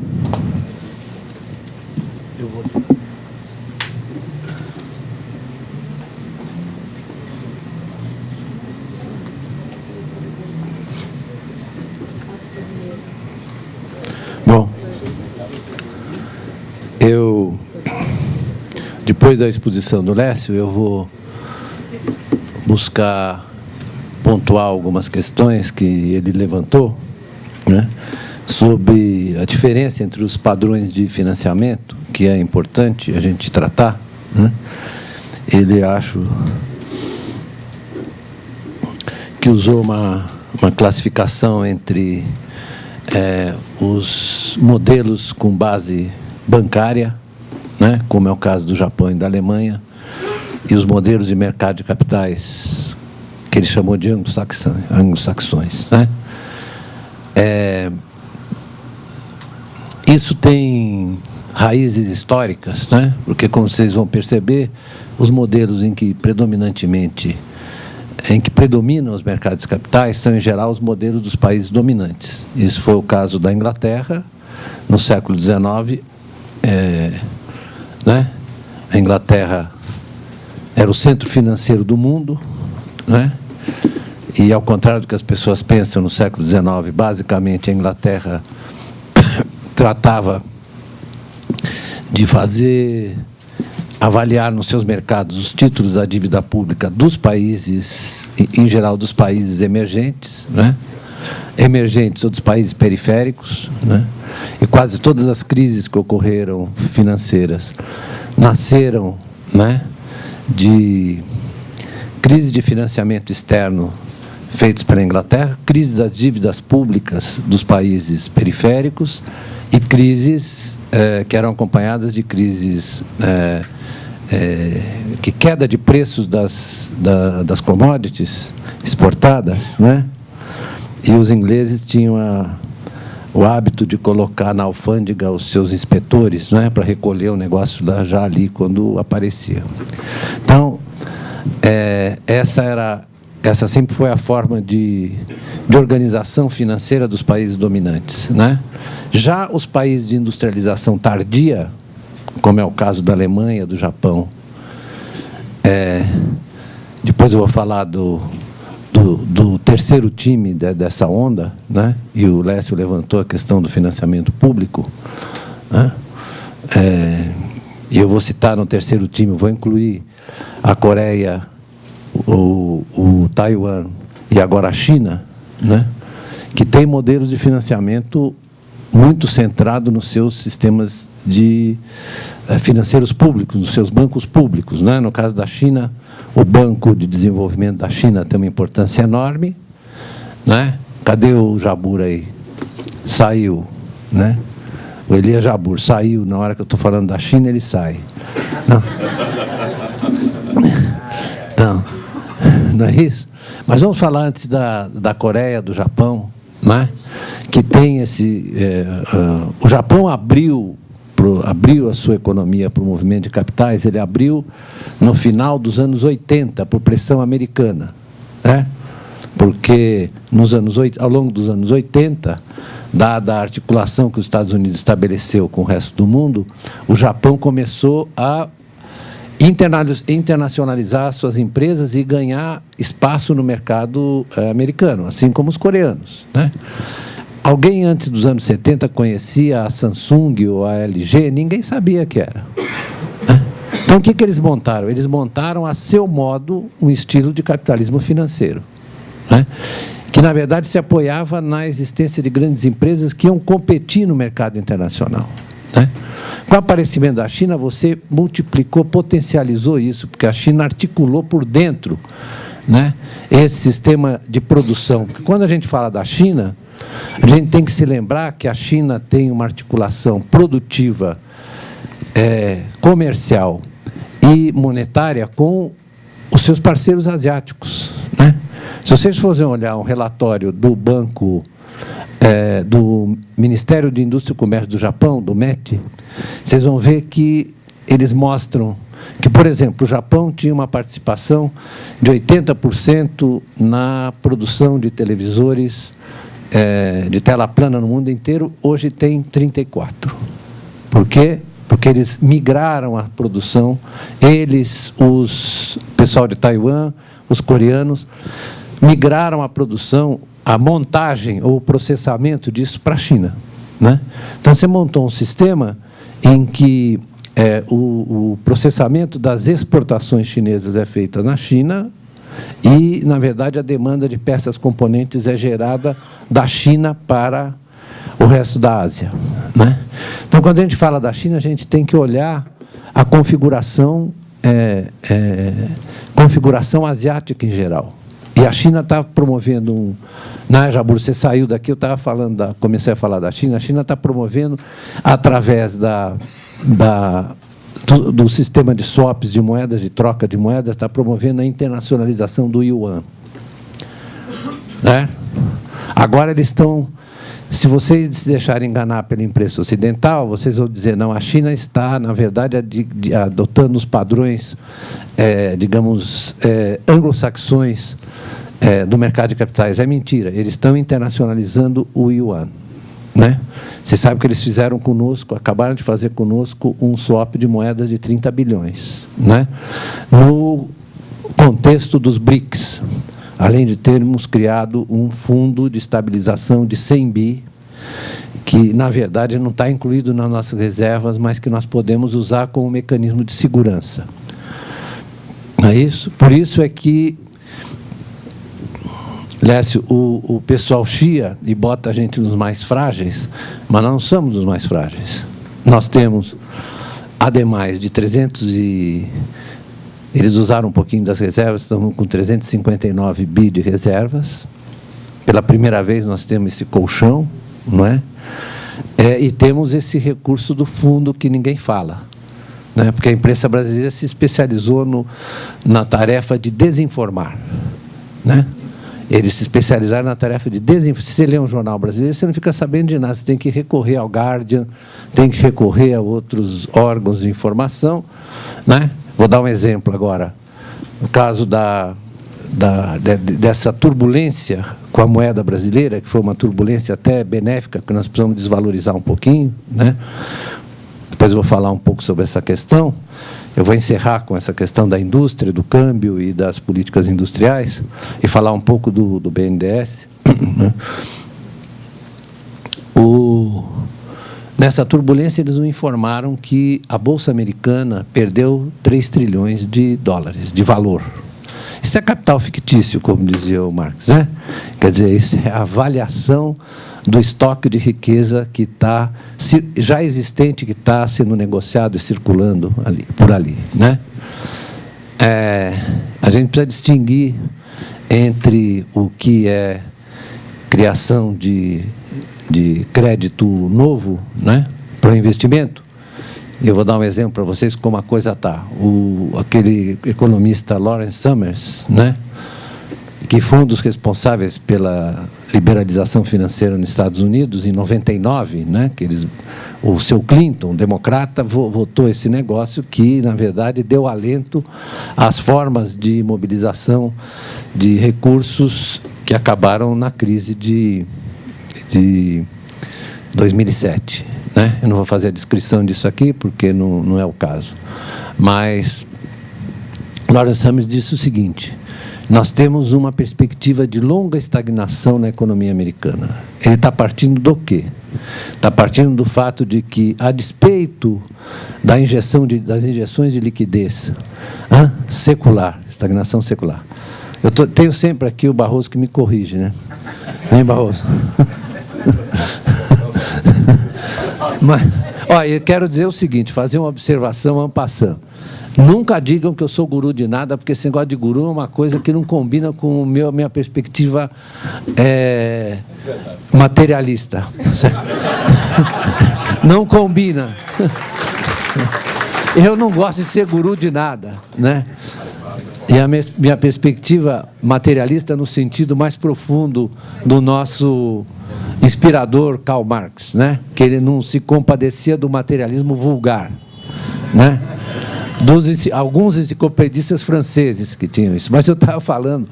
Bom, depois da exposição do Lécio, eu vou buscar pontuar algumas questões que ele levantou, né, sobre a diferença entre os padrões de financiamento, que é importante a gente tratar, né. Ele, acho que usou uma classificação entre os modelos com base bancária, né, como é o caso do Japão e da Alemanha, e os modelos de mercado de capitais, que ele chamou de anglo-saxões, né. Isso tem raízes históricas, né, porque, como vocês vão perceber, os modelos em que predominam os mercados de capitais são, em geral, os modelos dos países dominantes. Isso foi o caso da Inglaterra, no século XIX. Né? A Inglaterra era o centro financeiro do mundo, né? E, ao contrário do que as pessoas pensam, no século XIX, basicamente, a Inglaterra tratava de avaliar nos seus mercados os títulos da dívida pública dos países, em geral dos países emergentes, né? Emergentes ou dos países periféricos, né? E quase todas as crises que ocorreram financeiras nasceram, né, de crises de financiamento externo feitos pela Inglaterra, crise das dívidas públicas dos países periféricos e crises que eram acompanhadas de crises que queda de preços das commodities exportadas, né? E os ingleses tinham o hábito de colocar na alfândega os seus inspetores, né, para recolher o negócio já ali quando aparecia. Então, essa sempre foi a forma de organização financeira dos países dominantes, né? Já os países de industrialização tardia, como é o caso da Alemanha, do Japão, depois eu vou falar do terceiro time dessa onda, né? E o Lécio levantou a questão do financiamento público, né? E eu vou citar no terceiro time, vou incluir a Coreia, o Taiwan e agora a China, né? Que tem modelos de financiamento muito centrado nos seus sistemas financeiros públicos, nos seus bancos públicos, né? No caso da China, o Banco de Desenvolvimento da China tem uma importância enorme, né? Cadê o Jabur aí? Saiu, né? O Elias Jabur saiu, na hora que eu estou falando da China, ele sai. Não. Então, não é isso? Mas vamos falar antes da Coreia, do Japão, né? Que tem o Japão abriu abriu a sua economia para o movimento de capitais, ele abriu no final dos anos 80, por pressão americana, né? Porque ao longo dos anos 80, dada a articulação que os Estados Unidos estabeleceu com o resto do mundo, o Japão começou a internacionalizar suas empresas e ganhar espaço no mercado americano, assim como os coreanos, né? Alguém antes dos anos 70 conhecia a Samsung ou a LG? Ninguém sabia que era. Então, o que eles montaram? Eles montaram, a seu modo, um estilo de capitalismo financeiro, né? Que, na verdade, se apoiava na existência de grandes empresas que iam competir no mercado internacional, né? Com o aparecimento da China, você multiplicou, potencializou isso, porque a China articulou por dentro, né, esse sistema de produção. Porque quando a gente fala da China, a gente tem que se lembrar que a China tem uma articulação produtiva, comercial e monetária com os seus parceiros asiáticos, né? Se vocês forem olhar um relatório do do Ministério de Indústria e Comércio do Japão, do METI, vocês vão ver que eles mostram que, por exemplo, o Japão tinha uma participação de 80% na produção de televisores de tela plana no mundo inteiro, hoje tem 34%. Por quê? Porque eles migraram a produção, o pessoal de Taiwan, os coreanos, migraram a produção, a montagem ou o processamento disso para a China, né? Então, você montou um sistema em que o processamento das exportações chinesas é feito na China e, na verdade, a demanda de peças componentes é gerada da China para o resto da Ásia, né? Então, quando a gente fala da China, a gente tem que olhar a configuração asiática em geral. E a China está promovendo Jabur, você saiu daqui, eu estava comecei a falar da China. A China está promovendo, através do sistema de swaps, de moedas, de troca de moedas, está promovendo a internacionalização do yuan, né? Agora eles estão, se vocês se deixarem enganar pela imprensa ocidental, vocês vão dizer, não, a China está, na verdade, adotando os padrões, digamos, anglo-saxões do mercado de capitais. É mentira, eles estão internacionalizando o yuan, né? Você sabe que eles fizeram conosco, acabaram de fazer conosco um swap de moedas de 30 bilhões, né? No contexto dos BRICS, além de termos criado um fundo de estabilização de 100 bi, que, na verdade, não está incluído nas nossas reservas, mas que nós podemos usar como mecanismo de segurança. É isso? Por isso é que, Lécio, o pessoal chia e bota a gente nos mais frágeis, mas nós não somos os mais frágeis. Nós temos, ademais de 300 e... Eles usaram um pouquinho das reservas, estamos com 359 bi de reservas. Pela primeira vez nós temos esse colchão, não é? E temos esse recurso do fundo que ninguém fala, né? Porque a imprensa brasileira se especializou na tarefa de desinformar, né? Eles se especializaram na tarefa de desinformar. Se você lê um jornal brasileiro, você não fica sabendo de nada, você tem que recorrer ao Guardian, tem que recorrer a outros órgãos de informação, né? Vou dar um exemplo agora. No caso dessa turbulência com a moeda brasileira, que foi uma turbulência até benéfica, porque nós precisamos desvalorizar um pouquinho, né? Depois eu vou falar um pouco sobre essa questão. Eu vou encerrar com essa questão da indústria, do câmbio e das políticas industriais, e falar um pouco do BNDES. Nessa turbulência, eles nos informaram que a Bolsa Americana perdeu 3 trilhões de dólares de valor. Isso é capital fictício, como dizia o Marx, né? Quer dizer, isso é a avaliação do estoque de riqueza que está já existente, que está sendo negociado e circulando por ali, né? A gente precisa distinguir entre o que é criação de crédito novo, né, para o investimento. Eu vou dar um exemplo para vocês como a coisa está. Aquele economista Lawrence Summers, né, que foi um dos responsáveis pela liberalização financeira nos Estados Unidos, em 99, né, que o seu Clinton, democrata, votou esse negócio que, na verdade, deu alento às formas de mobilização de recursos que acabaram na crise de 2007. Né? Eu não vou fazer a descrição disso aqui, porque não é o caso. Mas Lawrence Summers disse o seguinte: nós temos uma perspectiva de longa estagnação na economia americana. Ele está partindo do quê? Está partindo do fato de que, a despeito das injeções de liquidez secular, estagnação secular. Tenho sempre aqui o Barroso que me corrige, né? Hein, Barroso? Mas, eu quero dizer o seguinte, fazer uma observação en passant. Nunca digam que eu sou guru de nada, porque esse negócio de guru é uma coisa que não combina com minha perspectiva materialista. Não combina. Eu não gosto de ser guru de nada, né? E a minha perspectiva materialista no sentido mais profundo do nosso inspirador Karl Marx, né? Que ele não se compadecia do materialismo vulgar, né? Alguns enciclopedistas franceses que tinham isso. Mas eu estava falando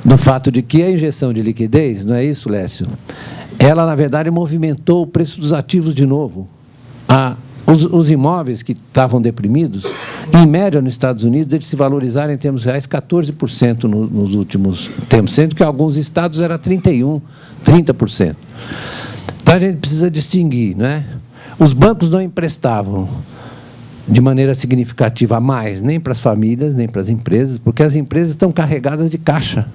do fato de que a injeção de liquidez, não é isso, Lécio? Ela, na verdade, movimentou o preço dos ativos de novo. Os imóveis que estavam deprimidos, em média, nos Estados Unidos, eles se valorizaram em termos reais 14% nos últimos tempos, sendo que em alguns estados era 31%, 30%. Então, a gente precisa distinguir, né? Os bancos não emprestavam de maneira significativa a mais, nem para as famílias, nem para as empresas, porque as empresas estão carregadas de caixa.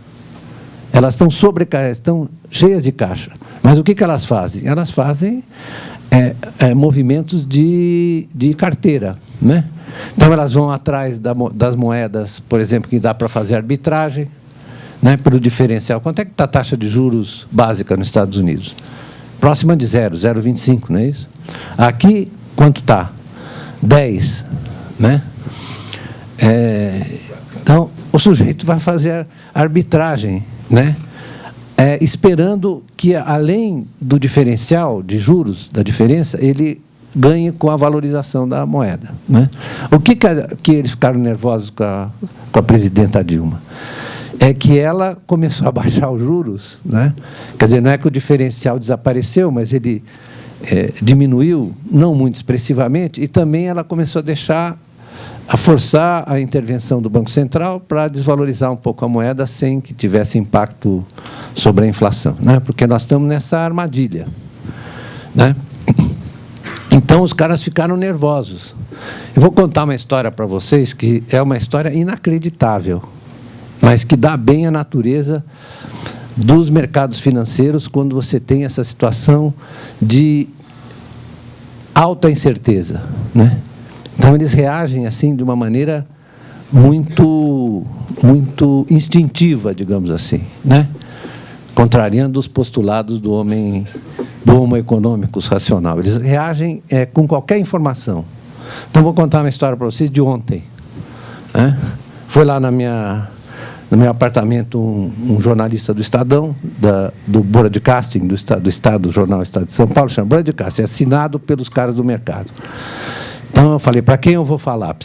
Elas estão sobrecarregadas, estão cheias de caixa. Mas o que elas fazem? Elas fazem movimentos de carteira, né? Então, elas vão atrás das moedas, por exemplo, que dá para fazer arbitragem, né, pelo diferencial. Quanto é que está a taxa de juros básica nos Estados Unidos? Próxima de 0,25, não é isso? Aqui, quanto está? 10, né? Então, o sujeito vai fazer a arbitragem, né? Esperando que, além do diferencial de juros, da diferença, ele ganhe com a valorização da moeda, né? O que eles ficaram nervosos com a presidenta Dilma? É que ela começou a baixar os juros, né? Quer dizer, não é que o diferencial desapareceu, mas ele diminuiu, não muito expressivamente, e também ela começou a forçar a intervenção do Banco Central para desvalorizar um pouco a moeda sem que tivesse impacto sobre a inflação, né? Porque nós estamos nessa armadilha, né? Então, os caras ficaram nervosos. Eu vou contar uma história para vocês que é uma história inacreditável, mas que dá bem a natureza dos mercados financeiros quando você tem essa situação de alta incerteza, né? Então, eles reagem assim de uma maneira muito instintiva, digamos assim, né? Contrariando os postulados do homo economicus racional. Eles reagem com qualquer informação. Então, vou contar uma história para vocês de ontem, né? Foi lá no meu apartamento um jornalista do Estadão, do broadcasting do Jornal Estado de São Paulo, chama broadcasting, é assinado pelos caras do mercado. Então, eu falei, para quem eu vou falar?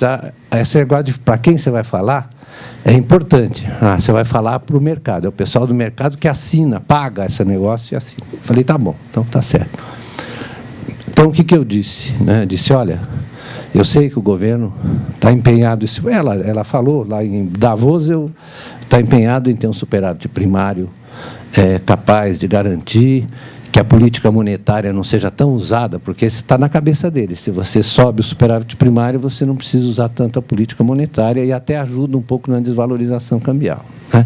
Esse negócio de para quem você vai falar é importante. Você vai falar para o mercado, é o pessoal do mercado que assina, paga esse negócio e assina. Eu falei, tá bom, então tá certo. Então, o que eu disse? Né? Eu disse, olha, eu sei que o governo está empenhado, ela falou lá em Davos, está empenhado em ter um superávit primário capaz de garantir que a política monetária não seja tão usada, porque isso está na cabeça deles. Se você sobe o superávit primário, você não precisa usar tanto a política monetária e até ajuda um pouco na desvalorização cambial, né?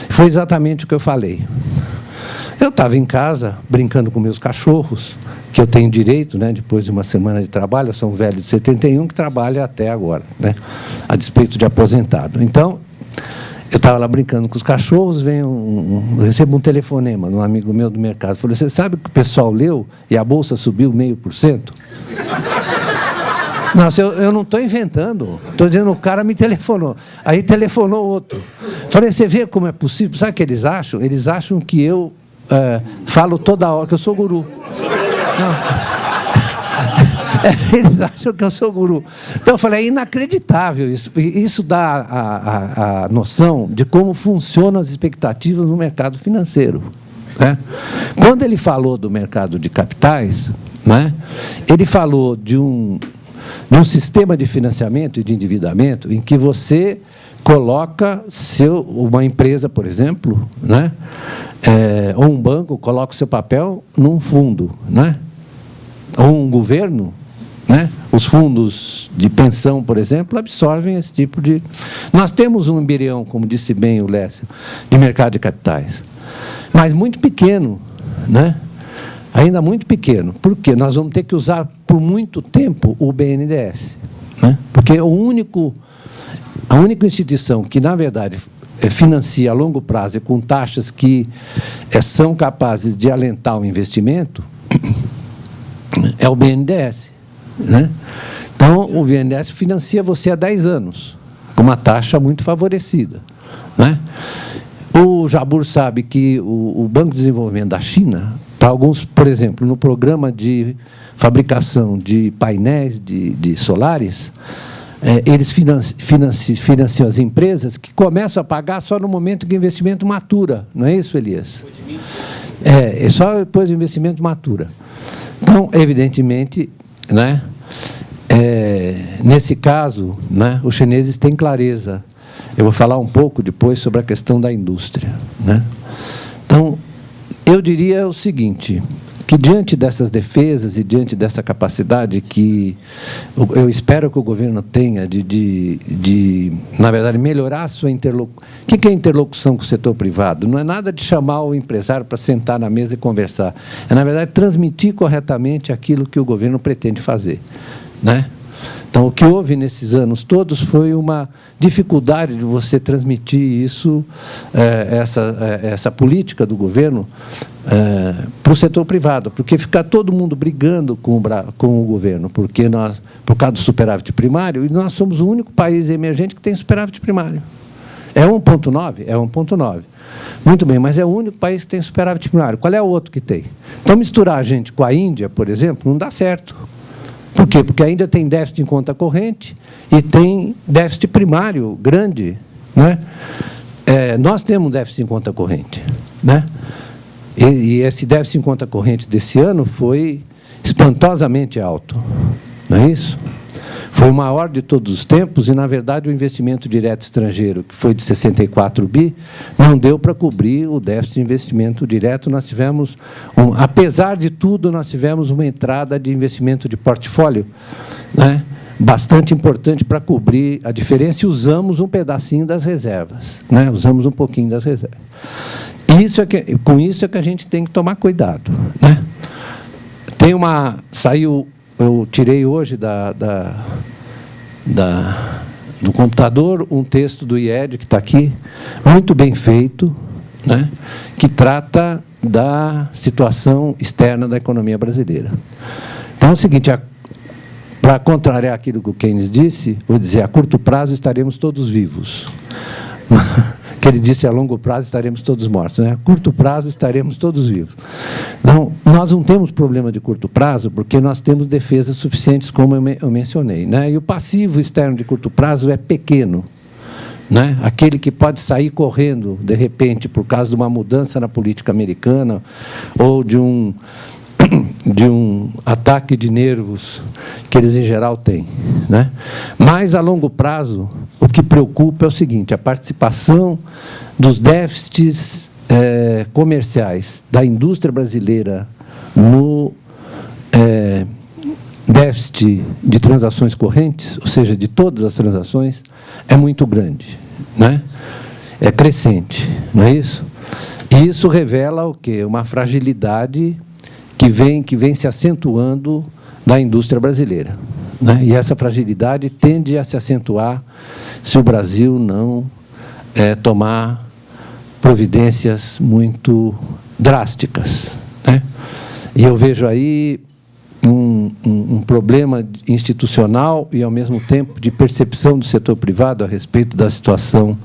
Foi exatamente o que eu falei. Eu estava em casa, brincando com meus cachorros, que eu tenho direito, né, depois de uma semana de trabalho, eu sou um velho de 71 que trabalha até agora, né, a despeito de aposentado. Então, eu estava lá brincando com os cachorros, eu recebo um telefonema de um amigo meu do mercado. Falou, você sabe que o pessoal leu e a Bolsa subiu 0,5%? Não, eu não estou inventando. Estou dizendo, o cara me telefonou. Aí telefonou outro. Falei, você vê como é possível? Sabe o que eles acham? Eles acham que eu falo toda hora que eu sou guru. Não. Eles acham que eu sou guru. Então, eu falei, é inacreditável isso. Isso dá a noção de como funcionam as expectativas no mercado financeiro. Né? Quando ele falou do mercado de capitais, né, ele falou de um sistema de financiamento e de endividamento em que você coloca uma empresa, por exemplo, né, ou um banco, coloca o seu papel num fundo, né, ou um governo, né, os fundos de pensão, por exemplo, absorvem esse tipo de... Nós temos um embrião, como disse bem o Lécio, de mercado de capitais, mas muito pequeno, né? Ainda muito pequeno, porque nós vamos ter que usar por muito tempo o BNDES, né? Porque a única instituição que, na verdade, financia a longo prazo e com taxas que são capazes de alentar o investimento é o BNDES, né? Então, o BNDES financia você há 10 anos, com uma taxa muito favorecida, né? O Jabbour sabe que o Banco de Desenvolvimento da China, para alguns, por exemplo, no programa de fabricação de painéis de solares, eles financiam as empresas que começam a pagar só no momento que o investimento matura. Não é isso, Elias? É só depois do investimento matura. Então, evidentemente, né, nesse caso, né, os chineses têm clareza. Eu vou falar um pouco depois sobre a questão da indústria, né? Então, eu diria o seguinte, que diante dessas defesas e diante dessa capacidade que eu espero que o governo tenha de na verdade, melhorar a sua interlocução. O que é interlocução com o setor privado? Não é nada de chamar o empresário para sentar na mesa e conversar. É, na verdade, transmitir corretamente aquilo que o governo pretende fazer, né? Então, o que houve nesses anos todos foi uma dificuldade de você transmitir isso, essa política do governo, para o setor privado, porque fica todo mundo brigando com o governo, por causa do superávit primário, e nós somos o único país emergente que tem superávit primário. É 1,9? É 1,9. Muito bem, mas é o único país que tem superávit primário. Qual é o outro que tem? Então, misturar a gente com a Índia, por exemplo, não dá certo. Por quê? Porque a Índia tem déficit em conta corrente e tem déficit primário grande, né? Nós temos déficit em conta corrente, né? E esse déficit em conta corrente desse ano foi espantosamente alto, não é isso? Foi o maior de todos os tempos e, na verdade, o investimento direto estrangeiro, que foi de 64 bi, não deu para cobrir o déficit de investimento direto. Nós tivemos, apesar de tudo, nós tivemos uma entrada de investimento de portfólio, né, bastante importante para cobrir a diferença, e usamos um pedacinho das reservas, né, usamos um pouquinho das reservas. Com isso é que a gente tem que tomar cuidado, né? Eu tirei hoje do computador um texto do IED, que está aqui, muito bem feito, né, que trata da situação externa da economia brasileira. Então, é o seguinte, para contrariar aquilo que o Keynes disse, vou dizer, a curto prazo estaremos todos vivos. Que ele disse, a longo prazo estaremos todos mortos, né? A curto prazo estaremos todos vivos. Então, nós não temos problema de curto prazo, porque nós temos defesas suficientes, como eu mencionei, né? E o passivo externo de curto prazo é pequeno, né? Aquele que pode sair correndo, de repente, por causa de uma mudança na política americana, ou de um ataque de nervos que eles, em geral, têm, né? Mas, a longo prazo, o que preocupa é o seguinte, a participação dos déficits comerciais da indústria brasileira no déficit de transações correntes, ou seja, de todas as transações, é muito grande, né? É crescente, não é isso? E isso revela o quê? Uma fragilidade que vem se acentuando da indústria brasileira, né? E essa fragilidade tende a se acentuar se o Brasil não tomar providências muito drásticas, né? E eu vejo aí um problema institucional e, ao mesmo tempo, de percepção do setor privado a respeito da situação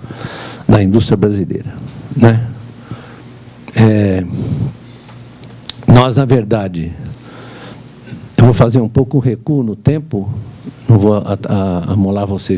da indústria brasileira, né? nós, na verdade, eu vou fazer um pouco um recuo no tempo, não vou amolar vocês